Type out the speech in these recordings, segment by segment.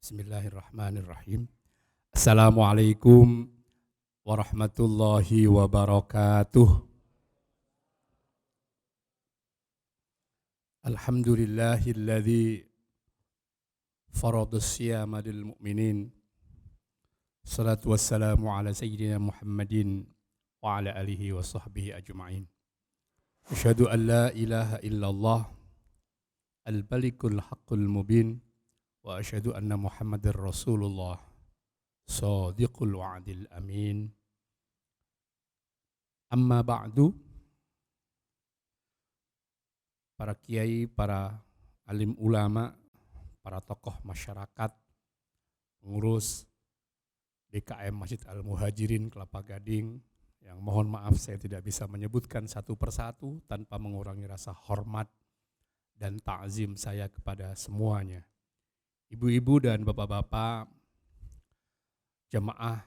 Bismillahirrahmanirrahim. Assalamualaikum warahmatullahi wabarakatuh. Alhamdulillahilladzi faradus siyama lil mu'minin. Salatu wassalamu ala sayyidina Muhammadin wa ala alihi wa sahbihi ajma'in. Asyhadu an la ilaha illallah al-balikul haqqul mubin. Wa asyhadu anna Muhammadar Rasulullah shadiqul wa'dil amin. Amma ba'du. Para kiai, para alim ulama, para tokoh masyarakat, pengurus DKM Masjid Al-Muhajirin Kelapa Gading, yang mohon maaf saya tidak bisa menyebutkan satu persatu tanpa mengurangi rasa hormat dan ta'zim saya kepada semuanya. Ibu-ibu dan bapak-bapak jamaah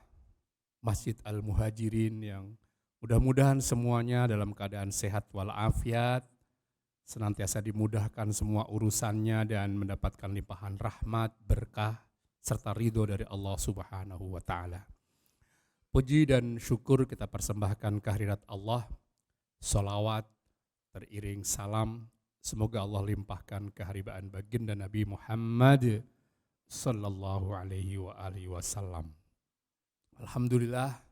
Masjid Al-Muhajirin yang mudah-mudahan semuanya dalam keadaan sehat walafiat, senantiasa dimudahkan semua urusannya dan mendapatkan limpahan rahmat, berkah, serta ridho dari Allah Subhanahu wa Ta'ala. Puji dan syukur kita persembahkan kehadirat Allah, sholawat teriring salam. Semoga Allah limpahkan keharibaan baginda Nabi Muhammad sallallahu alaihi wa alihi wasallam. Alhamdulillah,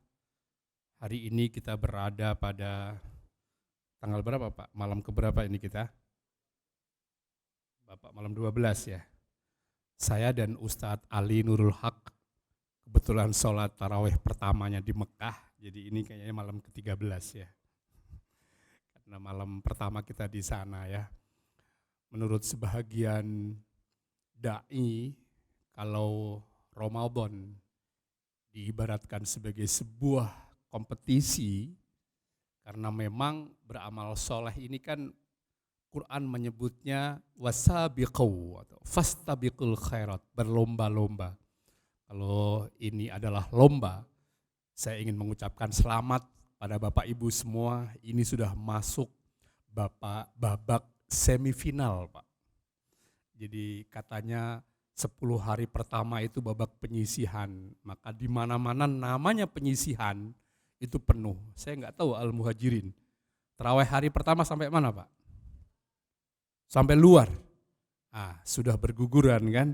hari ini kita berada pada tanggal berapa Pak? Malam keberapa ini kita? Bapak malam 12 ya. Saya dan Ustadz Ali Nurul Haq kebetulan sholat tarawih pertamanya di Mekah, jadi ini kayaknya malam ke-13 ya. Karena malam pertama kita di sana ya. Menurut sebahagian da'i, kalau Ramadan diibaratkan sebagai sebuah kompetisi, karena memang beramal soleh ini kan Quran menyebutnya wasabiqu atau fastabiqul khairat, berlomba-lomba. Kalau ini adalah lomba, saya ingin mengucapkan selamat pada Bapak Ibu semua, ini sudah masuk babak semifinal Pak. Jadi katanya 10 hari pertama itu babak penyisihan, maka di mana-mana namanya penyisihan itu penuh. Saya nggak tahu Al-Muhajirin, tarawih hari pertama sampai mana Pak? Sampai luar. Sudah berguguran kan,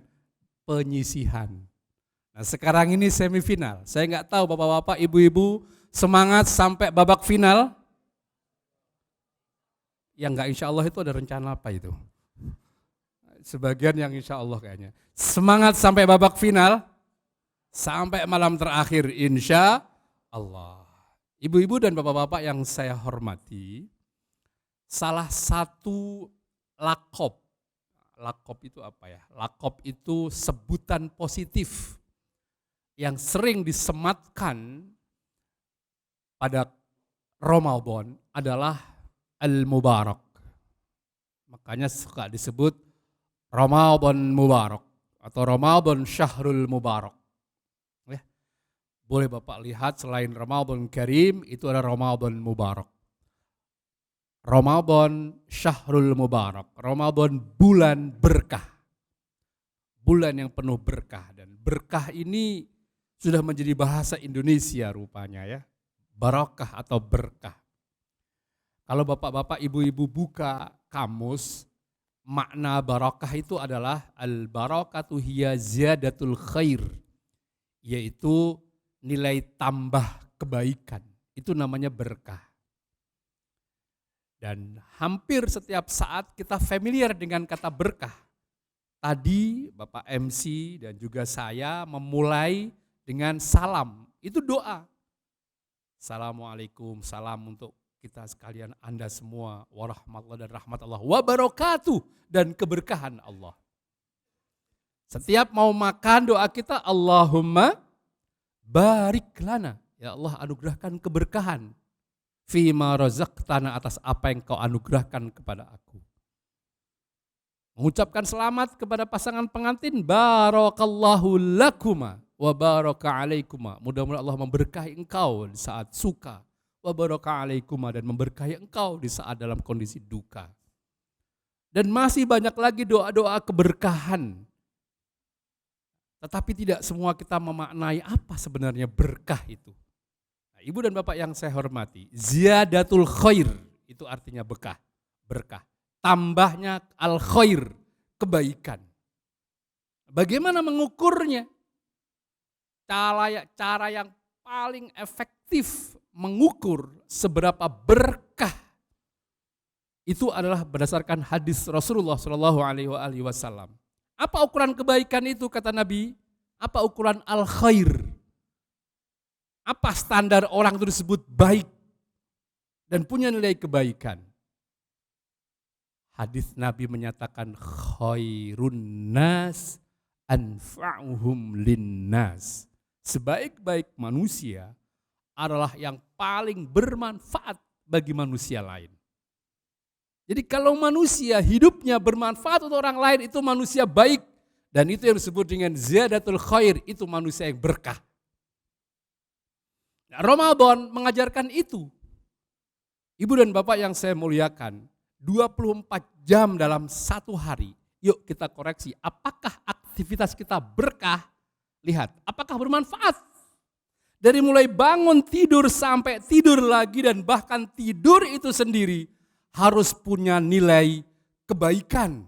penyisihan. Nah sekarang ini semifinal, saya nggak tahu bapak-bapak, ibu-ibu semangat sampai babak final? Yang nggak insya Allah itu ada rencana apa itu? Sebagian yang insya Allah kayaknya. Semangat sampai babak final, sampai malam terakhir insya Allah. Ibu-ibu dan bapak-bapak yang saya hormati, salah satu lakop itu apa ya? Lakop itu sebutan positif yang sering disematkan pada Ramadan adalah Al-Mubarak. Makanya suka disebut Ramadan Mubarak atau Ramadan Syahrul Mubarak. Ya. Boleh Bapak lihat selain Ramadan Karim itu ada Ramadan Mubarak. Ramadan Syahrul Mubarak, Ramadan bulan berkah. Bulan yang penuh berkah, dan berkah ini sudah menjadi bahasa Indonesia rupanya ya. Barakah atau berkah. Kalau bapak-bapak, ibu-ibu buka kamus, makna barakah itu adalah al-barakatu hiya ziyadatul khair, yaitu nilai tambah kebaikan. Itu namanya berkah. Dan hampir setiap saat kita familiar dengan kata berkah. Tadi Bapak MC dan juga saya memulai dengan salam, itu doa. Assalamualaikum, salam untuk kita sekalian, Anda semua, warahmatullahi dan rahmat Allah, wabarakatuh, dan keberkahan Allah. Setiap mau makan doa kita, Allahumma barik lana, ya Allah anugerahkan keberkahan, fima razaqtana, atas apa yang kau anugerahkan kepada aku. Mengucapkan selamat kepada pasangan pengantin, barakallahu lakuma wa baraka alaikuma, mudah-mudahan Allah memberkahi engkau di saat suka, wa baraka alaikuma, dan memberkahi engkau di saat dalam kondisi duka. Dan masih banyak lagi doa-doa keberkahan Tetapi tidak semua kita memaknai apa sebenarnya berkah itu. Nah, Ibu dan Bapak yang saya hormati, ziyadatul khair itu artinya berkah. Tambahnya al khair, kebaikan. Bagaimana mengukurnya? Cara yang paling efektif mengukur seberapa berkah itu adalah berdasarkan hadis Rasulullah Shallallahu Alaihi Wasallam. Apa ukuran kebaikan itu kata Nabi? Apa ukuran al khair? Apa standar orang itu disebut baik dan punya nilai kebaikan? Hadis Nabi menyatakan khairun nas anfa'uhum linnas. Sebaik-baik manusia adalah yang paling bermanfaat bagi manusia lain. Jadi kalau manusia hidupnya bermanfaat untuk orang lain, itu manusia baik. Dan itu yang disebut dengan ziyadatul khair, itu manusia yang berkah. Nah, Ramadan mengajarkan itu. Ibu dan Bapak yang saya muliakan, 24 jam dalam satu hari, yuk kita koreksi, apakah aktivitas kita berkah? Lihat, apakah bermanfaat? Dari mulai bangun tidur sampai tidur lagi dan bahkan tidur itu sendiri harus punya nilai kebaikan.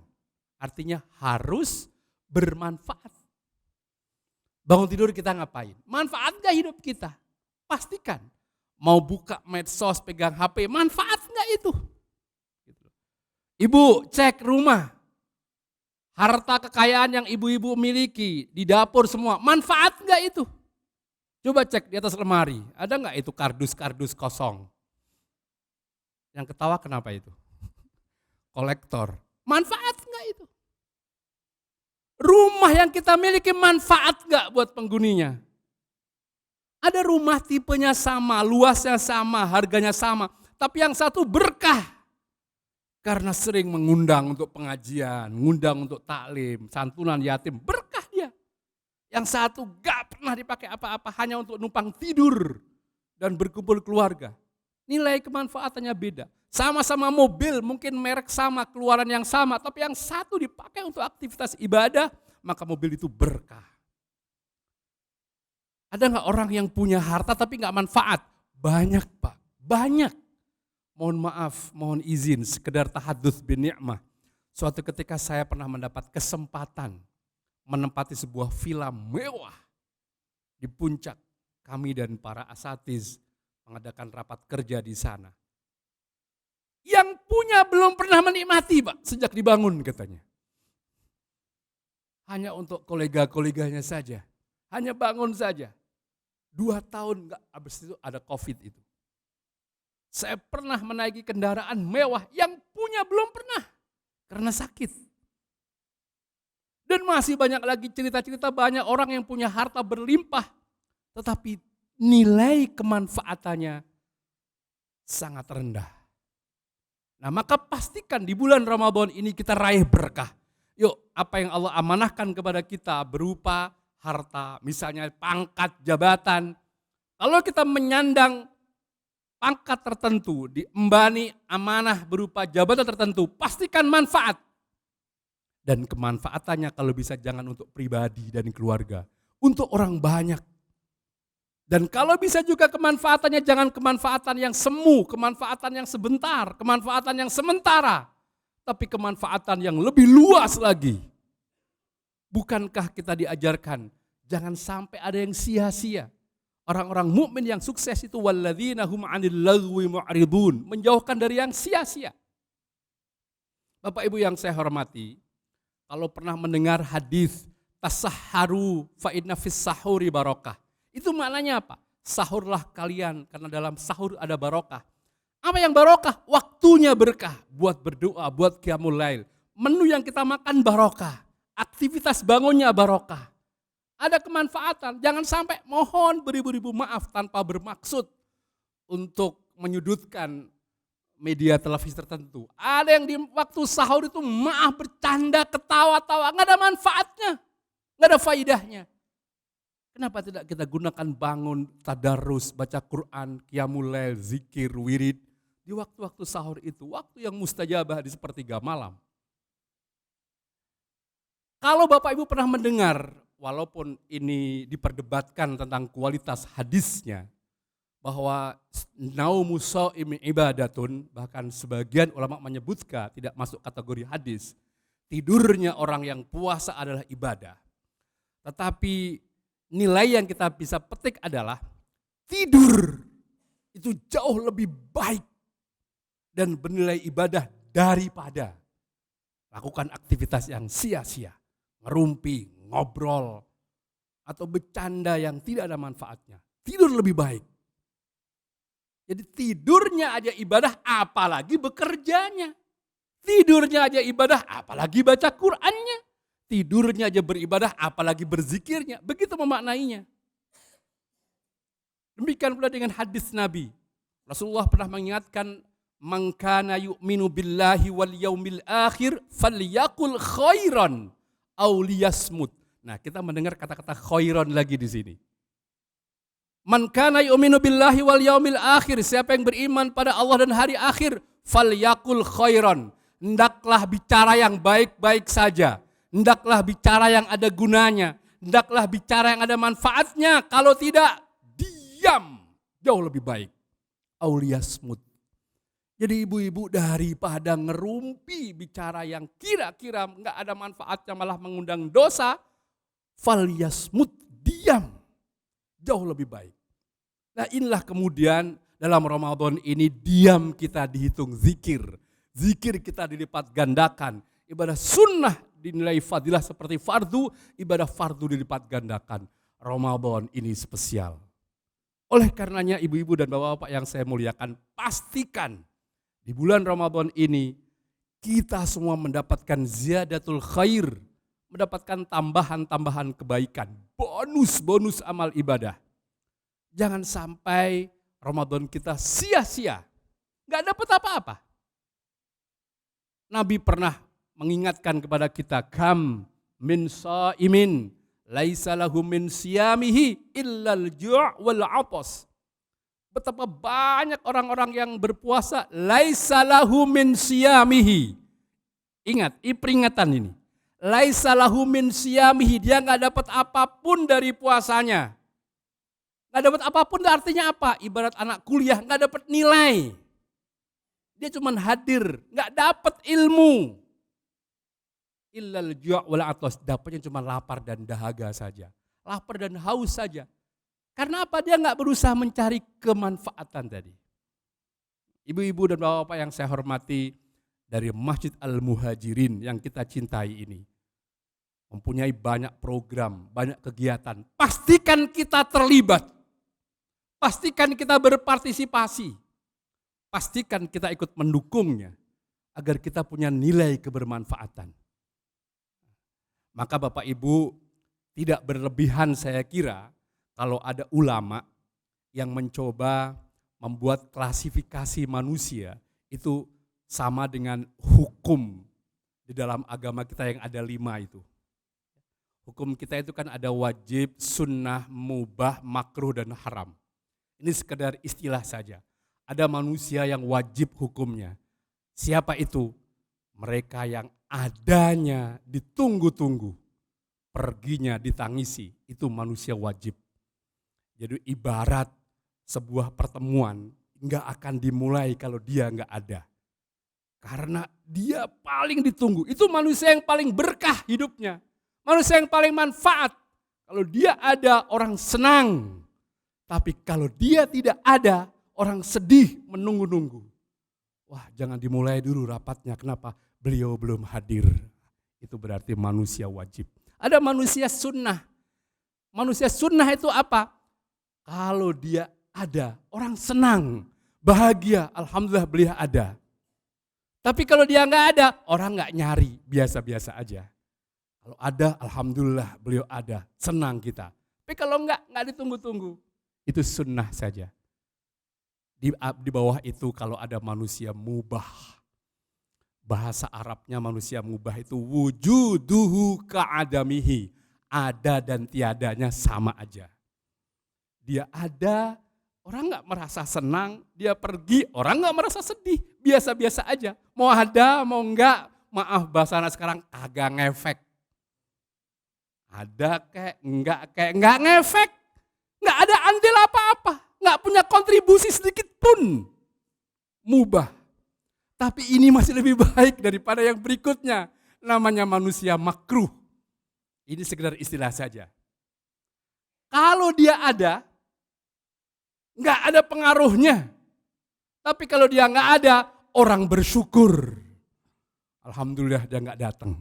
Artinya harus bermanfaat. Bangun tidur kita ngapain? Manfaat gak hidup kita? Pastikan. Mau buka medsos, pegang HP, manfaat gak itu? Ibu cek rumah. Harta kekayaan yang ibu-ibu miliki di dapur semua, manfaat nggak itu? Coba cek di atas lemari, ada nggak itu kardus-kardus kosong? Yang ketawa kenapa itu? Kolektor, manfaat nggak itu? Rumah yang kita miliki manfaat nggak buat penghuninya? Ada rumah tipenya sama, luasnya sama, harganya sama, tapi yang satu berkah. Karena sering mengundang untuk pengajian, ngundang untuk taklim, santunan yatim, berkah dia. Yang satu gak pernah dipakai apa-apa, hanya untuk numpang tidur dan berkumpul keluarga. Nilai kemanfaatannya beda. Sama-sama mobil, mungkin merek sama, keluaran yang sama, tapi yang satu dipakai untuk aktivitas ibadah, maka mobil itu berkah. Ada gak orang yang punya harta tapi gak manfaat? Banyak Pak, banyak. Mohon maaf, mohon izin, sekedar tahadduts bin ni'mah. Suatu ketika saya pernah mendapat kesempatan menempati sebuah villa mewah di puncak. Kami dan para asatiz mengadakan rapat kerja di sana. Yang punya belum pernah menikmati Pak, sejak dibangun katanya. Hanya untuk kolega-koleganya saja, hanya bangun saja. 2 tahun enggak, habis itu ada COVID itu. Saya pernah menaiki kendaraan mewah yang punya belum pernah karena sakit. Dan masih banyak lagi cerita-cerita banyak orang yang punya harta berlimpah tetapi nilai kemanfaatannya sangat rendah. Nah, maka pastikan di bulan Ramadan ini kita raih berkah. Yuk, apa yang Allah amanahkan kepada kita berupa harta, misalnya pangkat, jabatan. Kalau kita menyandang pangkat tertentu, diembani amanah berupa jabatan tertentu, pastikan manfaat. Dan kemanfaatannya kalau bisa jangan untuk pribadi dan keluarga, untuk orang banyak. Dan kalau bisa juga kemanfaatannya jangan kemanfaatan yang semu, kemanfaatan yang sebentar, kemanfaatan yang sementara, tapi kemanfaatan yang lebih luas lagi. Bukankah kita diajarkan, jangan sampai ada yang sia-sia. Orang-orang mukmin yang sukses itu walladzina hum 'anil lagwi mu'ridun, menjauhkan dari yang sia-sia. Bapak Ibu yang saya hormati, kalau pernah mendengar hadis tasahharu fa inna fis sahuri barokah. Itu maknanya apa? Sahurlah kalian karena dalam sahur ada barokah. Apa yang barokah? Waktunya berkah buat berdoa, buat qiyamul lail. Menu yang kita makan barokah, aktivitas bangunnya barokah. Ada kemanfaatan, jangan sampai mohon beribu-ribu maaf tanpa bermaksud untuk menyudutkan media televisi tertentu. Ada yang di waktu sahur itu maaf bercanda, ketawa-tawa, nggak ada manfaatnya, nggak ada faidahnya. Kenapa tidak kita gunakan bangun, tadarus, baca Quran, qiyamul lail, zikir, wirid di waktu-waktu sahur itu, waktu yang mustajabah di sepertiga malam. Kalau Bapak Ibu pernah mendengar walaupun ini diperdebatkan tentang kualitas hadisnya, bahwa naumu shaimi ibadatun, bahkan sebagian ulama menyebutkan tidak masuk kategori hadis, tidurnya orang yang puasa adalah ibadah. Tetapi nilai yang kita bisa petik adalah tidur itu jauh lebih baik dan bernilai ibadah daripada lakukan aktivitas yang sia-sia, ngerumpi, ngobrol, atau bercanda yang tidak ada manfaatnya. Tidur lebih baik. Jadi tidurnya aja ibadah, apalagi bekerjanya. Tidurnya aja ibadah, apalagi baca Qur'annya. Tidurnya aja beribadah, apalagi berzikirnya. Begitu memaknainya. Demikian pula dengan hadis Nabi. Rasulullah pernah mengingatkan, "Man kana yu'minu billahi wal yaumil akhir falyaqul khairan aw liyasmut." Nah, kita mendengar kata-kata khairan lagi di sini. Man kana yu'minu billahi wal yaumil akhir, siapa yang beriman pada Allah dan hari akhir, falyaqul khairan, hendaklah bicara yang baik-baik saja, hendaklah bicara yang ada gunanya, hendaklah bicara yang ada manfaatnya, kalau tidak diam, jauh lebih baik. Auliyasmut. Jadi ibu-ibu daripada ngerumpi bicara yang kira-kira enggak ada manfaatnya malah mengundang dosa, falyasmut, diam, jauh lebih baik. Nah inilah kemudian dalam Ramadan ini diam kita dihitung zikir. Zikir kita dilipat gandakan. Ibadah sunnah dinilai fadilah seperti fardu, ibadah fardu dilipat gandakan. Ramadan ini spesial. Oleh karenanya ibu-ibu dan bapak-bapak yang saya muliakan, pastikan di bulan Ramadan ini kita semua mendapatkan ziyadatul khair, mendapatkan tambahan-tambahan kebaikan, bonus-bonus amal ibadah. Jangan sampai Ramadan kita sia-sia, gak dapat apa-apa. Nabi pernah mengingatkan kepada kita, kam min shaimin laisa lahu min siyamihi illal ju' wal 'atas. Betapa banyak orang-orang yang berpuasa laisa lahu min siyamihi. Ingat, peringatan ini. Laisa lahu min siyamihi, dia gak dapat apapun dari puasanya. Gak dapat apapun artinya apa? Ibarat anak kuliah gak dapat nilai. Dia cuma hadir, gak dapat ilmu. Illal ju' wal 'atas, dapatnya cuma lapar dan dahaga saja. Lapar dan haus saja. Karena apa? Dia gak berusaha mencari kemanfaatan tadi. Ibu-ibu dan bapak-bapak yang saya hormati, dari Masjid Al-Muhajirin yang kita cintai ini, mempunyai banyak program, banyak kegiatan. Pastikan kita terlibat. Pastikan kita berpartisipasi. Pastikan kita ikut mendukungnya agar kita punya nilai kebermanfaatan. Maka Bapak Ibu tidak berlebihan saya kira kalau ada ulama yang mencoba membuat klasifikasi manusia itu sama dengan hukum di dalam agama kita yang ada 5 itu. Hukum kita itu kan ada wajib, sunnah, mubah, makruh, dan haram. Ini sekedar istilah saja. Ada manusia yang wajib hukumnya. Siapa itu? Mereka yang adanya ditunggu-tunggu, perginya ditangisi, itu manusia wajib. Jadi ibarat sebuah pertemuan nggak akan dimulai kalau dia nggak ada. Karena dia paling ditunggu, itu manusia yang paling berkah hidupnya. Manusia yang paling manfaat. Kalau dia ada, orang senang. Tapi kalau dia tidak ada, orang sedih menunggu-nunggu. Wah, jangan dimulai dulu rapatnya. Kenapa? Beliau belum hadir. Itu berarti manusia wajib. Ada manusia sunnah. Manusia sunnah itu apa? Kalau dia ada, orang senang, bahagia. Alhamdulillah beliau ada. Tapi kalau dia nggak ada, orang nggak nyari, biasa-biasa aja. Kalau ada, alhamdulillah beliau ada, senang kita. Tapi kalau nggak ditunggu-tunggu. Itu sunnah saja. Di bawah itu kalau ada manusia mubah. Bahasa Arabnya manusia mubah itu wujuduhu ka'adamihi. Ada dan tiadanya sama aja. Dia ada, orang nggak merasa senang. Dia pergi, orang nggak merasa sedih. Biasa-biasa aja. Mau ada, mau enggak, maaf bahasa anak sekarang agak ngefek. Ada kayak enggak ngefek, enggak ada andil apa-apa, enggak punya kontribusi sedikit pun. Mubah. Tapi ini masih lebih baik daripada yang berikutnya. Namanya manusia makruh. Ini sekedar istilah saja. Kalau dia ada, enggak ada pengaruhnya. Tapi kalau dia enggak ada, orang bersyukur. Alhamdulillah dia enggak datang.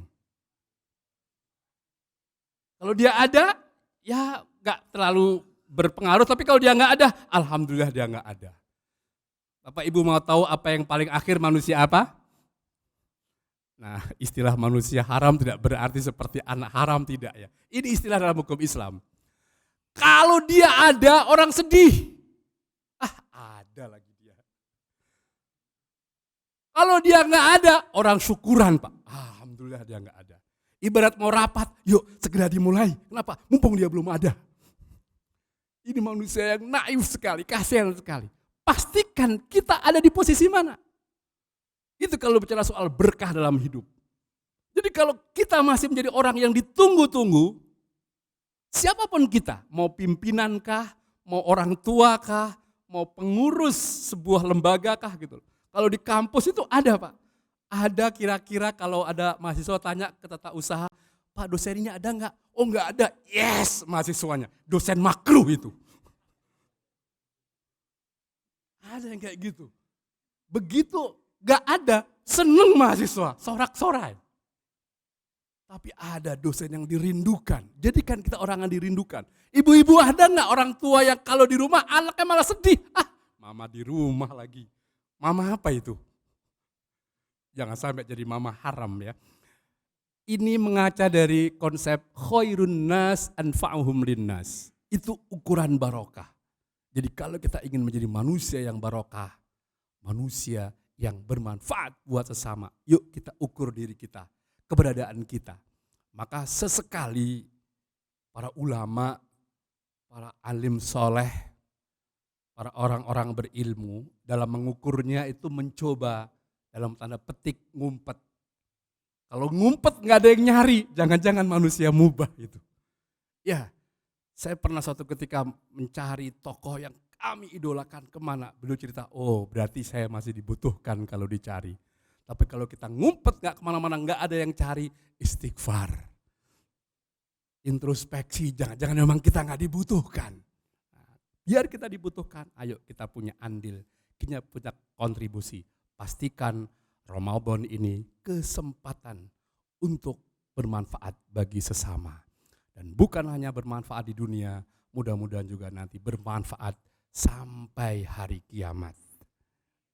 Kalau dia ada, ya enggak terlalu berpengaruh. Tapi kalau dia enggak ada, alhamdulillah dia enggak ada. Bapak Ibu mau tahu apa yang paling akhir manusia apa? Nah, istilah manusia haram tidak berarti seperti anak haram, tidak ya. Ini istilah dalam hukum Islam. Kalau dia ada, orang sedih. Ada lagi dia. Kalau dia nggak ada, orang syukuran Pak. Alhamdulillah dia nggak ada. Ibarat mau rapat, yuk segera dimulai. Kenapa? Mumpung dia belum ada. Ini manusia yang naif sekali, kasihan sekali. Pastikan kita ada di posisi mana. Itu kalau bicara soal berkah dalam hidup. Jadi kalau kita masih menjadi orang yang ditunggu-tunggu, siapapun kita, mau pimpinan kah, mau orang tua kah, mau pengurus sebuah lembaga kah gitu. Kalau di kampus itu ada Pak. Ada kira-kira kalau ada mahasiswa tanya ke tata usaha, Pak dosennya ada enggak? Oh enggak ada, yes mahasiswanya, dosen makruh itu. Ada yang kayak gitu. Begitu gak ada, seneng mahasiswa, sorak-sorai. Tapi ada dosen yang dirindukan. Jadikan kita orang yang dirindukan. Ibu-ibu ada gak orang tua yang kalau di rumah anaknya malah sedih? Mama di rumah lagi. Mama apa itu? Jangan sampai jadi mama haram ya. Ini mengaca dari konsep khairun nas anfa'uhum linnas. Itu ukuran barokah. Jadi kalau kita ingin menjadi manusia yang barokah, manusia yang bermanfaat buat sesama, yuk kita ukur diri kita, keberadaan kita. Maka sesekali para ulama, para alim soleh, para orang-orang berilmu dalam mengukurnya itu mencoba dalam tanda petik ngumpet. Kalau ngumpet nggak ada yang nyari, jangan-jangan manusia mubah itu. Ya. Saya pernah suatu ketika mencari tokoh yang kami idolakan kemana. Beliau cerita, oh berarti saya masih dibutuhkan kalau dicari. Tapi kalau kita ngumpet gak kemana-mana, gak ada yang cari, istighfar. Introspeksi, jangan-jangan memang kita gak dibutuhkan. Biar kita dibutuhkan, ayo kita punya andil, kita punya kontribusi. Pastikan Ramadan ini kesempatan untuk bermanfaat bagi sesama. Dan bukan hanya bermanfaat di dunia, mudah-mudahan juga nanti bermanfaat sampai hari kiamat.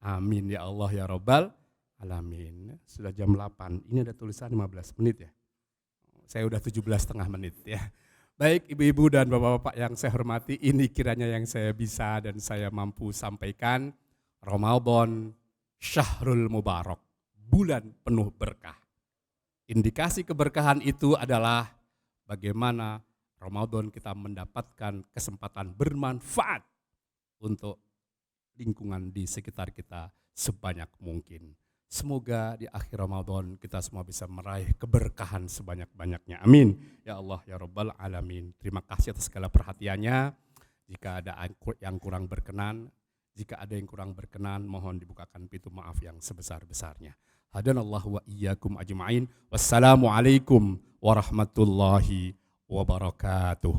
Amin ya Allah ya Rabbal Alamin. Sudah jam 8, ini ada tulisan 15 menit ya. Saya udah 17,5 menit ya. Baik ibu-ibu dan bapak-bapak yang saya hormati, ini kiranya yang saya bisa dan saya mampu sampaikan. Ramadan Syahrul Mubarak, bulan penuh berkah. Indikasi keberkahan itu adalah bagaimana Ramadan kita mendapatkan kesempatan bermanfaat untuk lingkungan di sekitar kita sebanyak mungkin. Semoga di akhir Ramadan kita semua bisa meraih keberkahan sebanyak-banyaknya. Amin. Ya Allah, ya Rabbal Alamin. Terima kasih atas segala perhatiannya. Jika ada yang kurang berkenan, mohon dibukakan pintu maaf yang sebesar-besarnya. Hadanallahu wa iyyakum ajma'in. Wassalamualaikum warahmatullahi wabarakatuh.